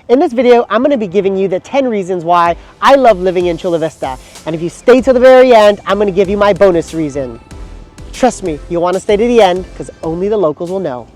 In this video, I'm going to be giving you the 10 reasons why I love living in Chula Vista. And if you stay to the very end, I'm going to give you my bonus reason. Trust me, you'll want to stay to the end because only the locals will know.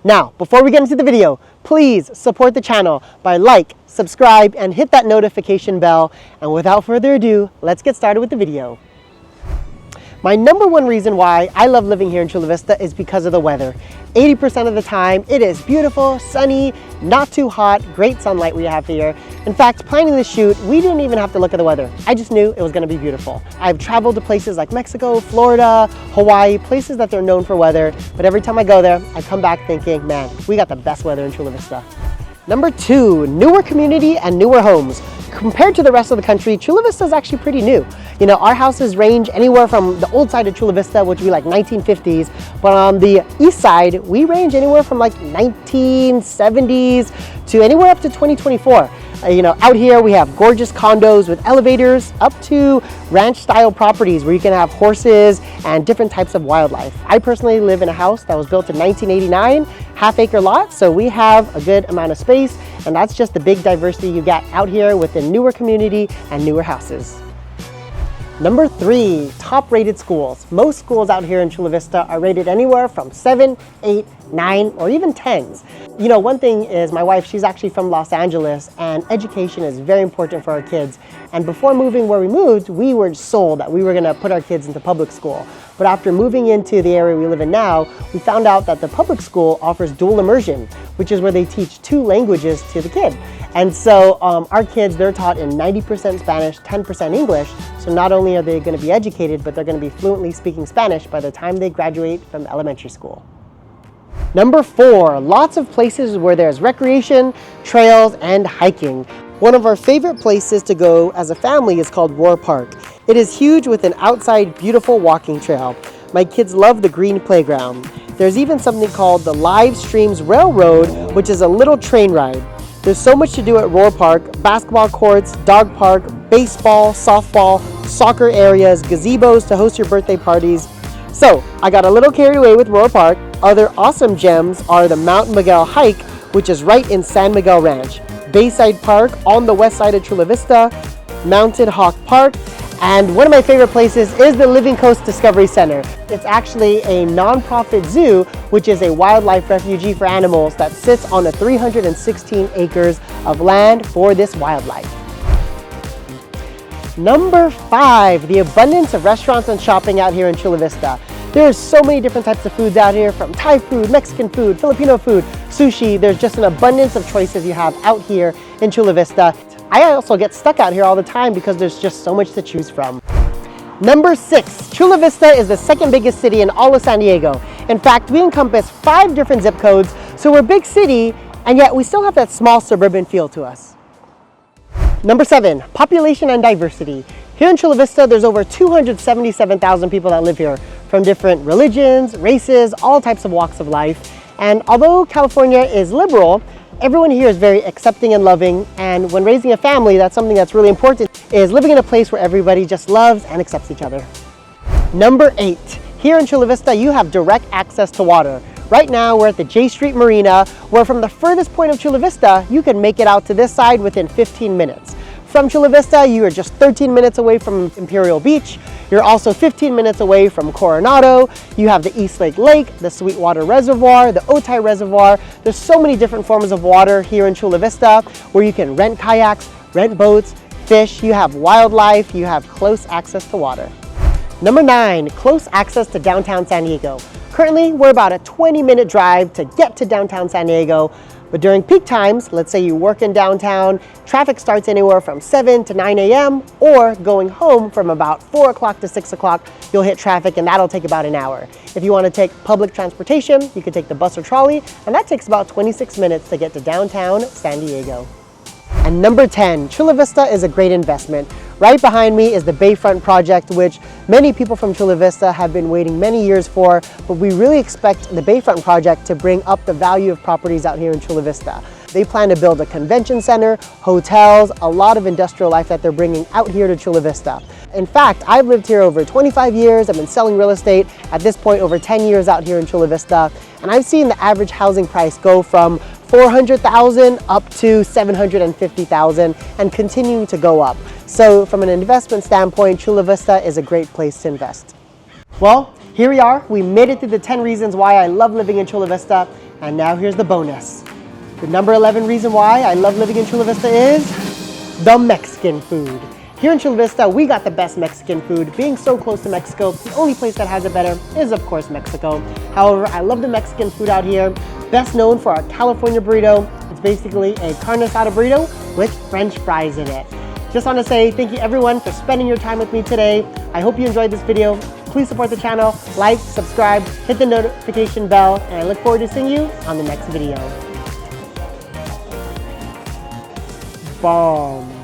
Now, before we get into the video, please support the channel by subscribe, and hit that notification bell. And without further ado, let's get started with the video. My number one reason why I love living here in Chula Vista is because of the weather. 80% of the time, it is beautiful, sunny, not too hot, great sunlight we have here. In fact, planning this shoot, we didn't even have to look at the weather. I just knew it was gonna be beautiful. I've traveled to places like Mexico, Florida, Hawaii, places that they're known for weather, but every time I go there, I come back thinking, man, we got the best weather in Chula Vista. Number two, newer community and newer homes. Compared to the rest of the country, Chula Vista is actually pretty new. You know, our houses range anywhere from the old side of Chula Vista, which would be like 1950s, but on the east side, we range anywhere from like 1970s to anywhere up to 2024. You know, out here we have gorgeous condos with elevators up to ranch-style properties where you can have horses and different types of wildlife. I personally live in a house that was built in 1989, half-acre lot, so we have a good amount of space, and that's just the big diversity you get out here with the newer community and newer houses. Number three, top-rated schools. Most schools out here in Chula Vista are rated anywhere from 7, 8, 9, or even 10s. You know, one thing is my wife, she's actually from Los Angeles, and education is very important for our kids. And before moving where we moved, we were sold that we were gonna put our kids into public school. But after moving into the area we live in now, we found out that the public school offers dual immersion, which is where they teach 2 languages to the kid. And so our kids, they're taught in 90% Spanish, 10% English. So not only are they going to be educated, but they're going to be fluently speaking Spanish by the time they graduate from elementary school. Number four, lots of places where there's recreation, trails, and hiking. One of our favorite places to go as a family is called Roar Park. It is huge with an outside beautiful walking trail. My kids love the green playground. There's even something called the Live Streams Railroad, which is a little train ride. There's so much to do at Roar Park: basketball courts, dog park, baseball, softball, soccer areas, gazebos to host your birthday parties. So I got a little carried away with Roar Park. Other awesome gems are the Mount Miguel hike, which is right in San Miguel Ranch, Bayside Park on the west side of Chula Vista, Mountain Hawk Park, and one of my favorite places is the Living Coast Discovery Center. It's actually a non-profit zoo, which is a wildlife refuge for animals that sits on the 316 acres of land for this wildlife. Number five, the abundance of restaurants and shopping out here in Chula Vista. There's so many different types of foods out here, from Thai food, Mexican food, Filipino food, sushi. There's just an abundance of choices you have out here in Chula Vista. I also get stuck out here all the time because there's just so much to choose from. Number six, Chula Vista is the second biggest city in all of San Diego. In fact, we encompass 5 different zip codes, so we're a big city, and yet we still have that small suburban feel to us. Number seven, population and diversity. Here in Chula Vista, there's over 277,000 people that live here, from different religions, races, all types of walks of life. And although California is liberal, everyone here is very accepting and loving, and when raising a family, that's something that's really important, is living in a place where everybody just loves and accepts each other. Number eight, here in Chula Vista, you have direct access to water. Right now, we're at the J Street Marina, where from the furthest point of Chula Vista, you can make it out to this side within 15 minutes. From Chula Vista, you are just 13 minutes away from Imperial Beach. You're also 15 minutes away from Coronado. You have the Eastlake Lake, the Sweetwater Reservoir, the Otay Reservoir. There's so many different forms of water here in Chula Vista where you can rent kayaks, rent boats, fish. You have wildlife, you have close access to water. Number nine, close access to downtown San Diego. Currently, we're about a 20-minute drive to get to downtown San Diego. But during peak times, let's say you work in downtown, traffic starts anywhere from 7 to 9 a.m. or going home from about 4 o'clock to 6 o'clock, you'll hit traffic, and that'll take about an hour. If you want to take public transportation, you can take the bus or trolley, and that takes about 26 minutes to get to downtown San Diego. And number 10, Chula Vista is a great investment. Right behind me is the Bayfront project, which many people from Chula Vista have been waiting many years for, but we really expect the Bayfront project to bring up the value of properties out here in Chula Vista. They plan to build a convention center, hotels, a lot of industrial life that they're bringing out here to Chula Vista. In fact, I've lived here over 25 years. I've been selling real estate at this point over 10 years out here in Chula Vista, and I've seen the average housing price go from $400,000 up to $750,000 and continuing to go up. So from an investment standpoint, Chula Vista is a great place to invest. Well, here we are. We made it through the 10 reasons why I love living in Chula Vista, and now here's the bonus. The number 11 reason why I love living in Chula Vista is the Mexican food. Here in Chula Vista, we got the best Mexican food. Being so close to Mexico, the only place that has it better is, of course, Mexico. However, I love the Mexican food out here. Best known for our California burrito. It's basically a carne asada burrito with French fries in it. Just want to say thank you everyone for spending your time with me today. I hope you enjoyed this video. Please support the channel, like, subscribe, hit the notification bell, and I look forward to seeing you on the next video. Bomb.